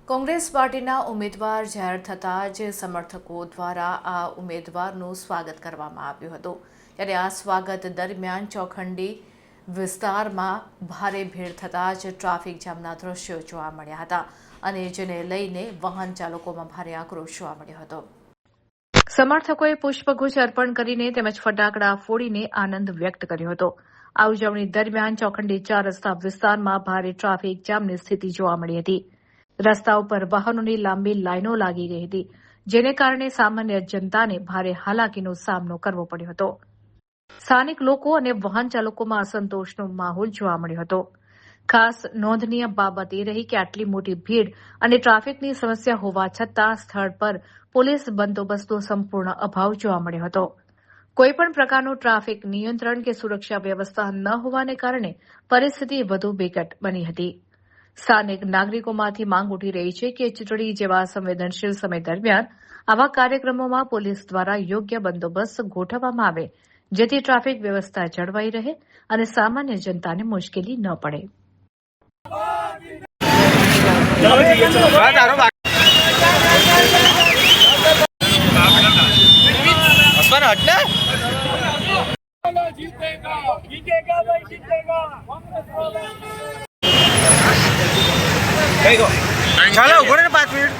કોંગ્રેસ પાર્ટીના ઉમેદવાર જાહેર થતાં જ સમર્થકો દ્વારા આ ઉમેદવારનું સ્વાગત કરવામાં આવ્યું હતું। ત્યારે આ સ્વાગત દરમિયાન ચોખંડી વિસ્તારમાં ભારે ભીડ થતાં જ ટ્રાફિક જામના દ્રશ્યો જોવા મળ્યા હતા અને જેને લઈને વાહન ચાલકોમાં ભારે આક્રોશ જોવા મળ્યો હતો। સમર્થકોએ પુષ્પગુચ્છ અર્પણ કરીને તેમજ ફટાકડા ફોડીને આનંદ વ્યક્ત કર્યો હતો। આ ઉજવણી દરમિયાન ચોખંડી 4 રસ્તા વિસ્તારમાં ભારે ટ્રાફિક જામની સ્થિતિ જોવા મળી હતી। રસ્તા ઉપર વાહનોની લાંબી લાઈનો લાગી ગઈ હતી, જેને કારણે સામાન્ય જનતાને ભારે હાલાકીનો સામનો કરવો પડ્યો હતો। સ્થાનિક લોકો અને વાહન ચાલકોમાં અસંતોષનો માહોલ જોવા મળ્યો હતો। ખાસ નોંધનીય બાબત એ રહી કે આટલી મોટી ભીડ અને ટ્રાફિકની સમસ્યા હોવા છતાં સ્થળ પર પોલીસ બંદોબસ્તનો સંપૂર્ણ અભાવ જોવા મળ્યો હતો। કોઈપણ પ્રકારનું ટ્રાફિક નિયંત્રણ કે સુરક્ષા વ્યવસ્થા ન હોવાને કારણે પરિસ્થિતિ વધુ વિકટ બની હતી। સ્થાનિક નાગરિકોમાંથી માંગ ઉઠી રહી છે કે ચૂંટણી જેવા સંવેદનશીલ સમય દરમિયાન આવા કાર્યક્રમોમાં પોલીસ દ્વારા યોગ્ય બંદોબસ્ત ગોઠવવામાં આવે, જેથી ટ્રાફિક વ્યવસ્થા જળવાઈ રહે અને સામાન્ય જનતાને મુશ્કેલી ન પડે। ચાલો ઉભો રહે 5 મિનિટ।